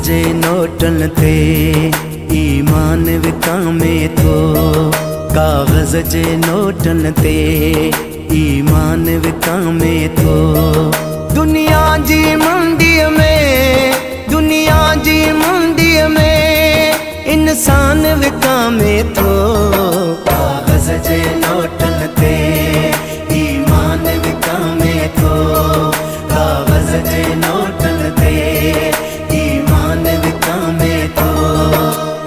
जे नोटन ते ईमान विकामे थो। कागज़ जे नोटन ते ईमान विकामे थो। दुनिया जी मंडीअ में, दुनिया जी मंडीअ में इंसान विकामे थो। कागज़ जे नोटन ते ईमान विकामे थो। कागज़ जे नोटन ते ईमान विकामे थो।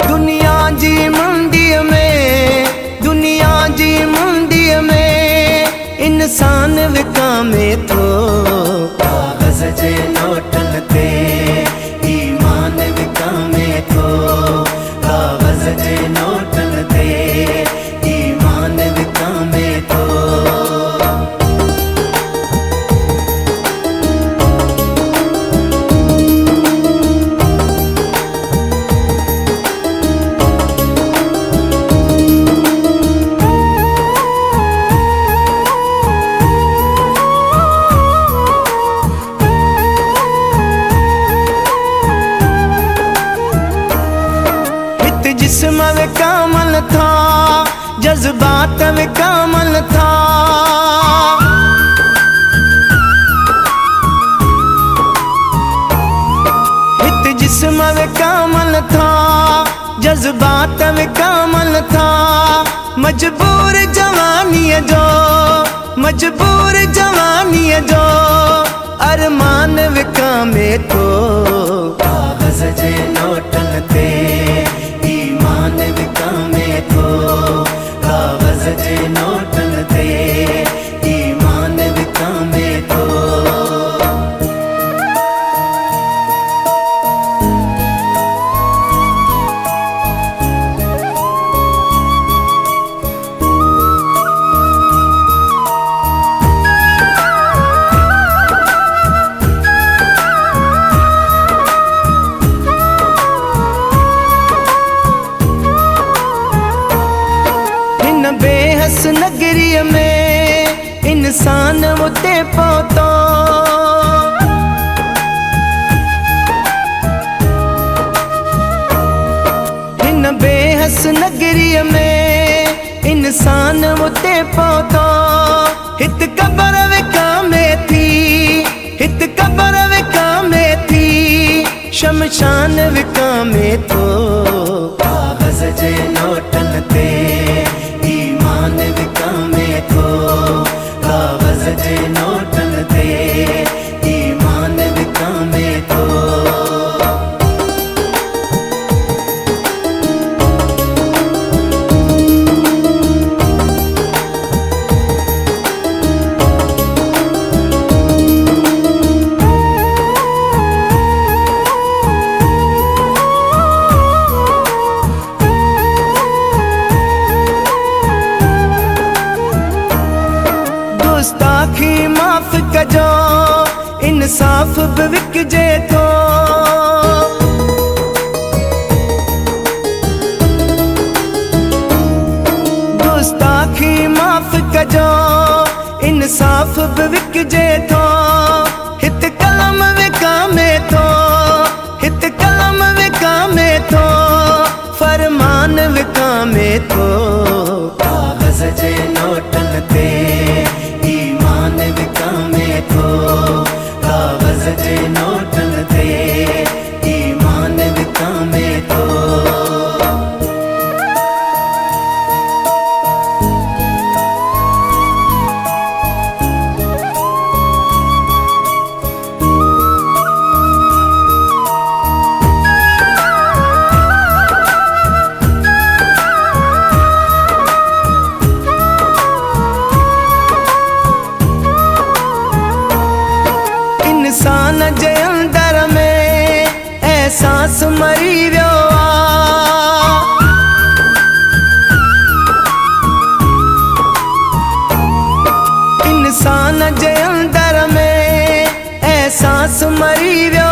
दुनिया जी मंडीअ में, दुनिया जी मंडीअ में इंसान विकामे थो। कागज़ जे नोटन ते ईमान विकामे थो। कागज़ जे नोटन ते ईमान विकामे थो। जिस्म विकामल था, जज्बात विकामल था। इत जिस्म विकामल था, जज्बात विकामल था। मजबूर जवानीअ जो, मजबूर जवानीअ जो अरमान विकामे थो। कागज़ जे नोटन ते ईमान विकामे थो। कागज़ जे नोटन ते ईमान विकामे थो। बेहस नगरीअ में इंसान उते पहुतो। हिन बेहस नगरीअ में इंसान उते पहुतो। हित क़बर विकामे थी, हित क़बर विकामे थी। शमशान विकामे थो। कागज़ जे नोटन ते ईमान विकामे थो। कागज़ जे नोटन ते ईमान विकामे थो। गुस्ताखी माफ़ कजो, इंसाफ़ बि विकजे थो। गुस्ताखी माफ़ कजो, इंसाफ़ बि विकजे थो। हित कलम विकामे थो, हित कलम विकामे थो। फरमान विकामे थो। कागज़ जे नोटन ते ईमान विकामे थो। कागज़ जे नोटन ते ईमान विकामे थो। इंसान जे अंदर में एहसास मरी वियो आ। इंसान जे अंदर में एहसास मरी वियो।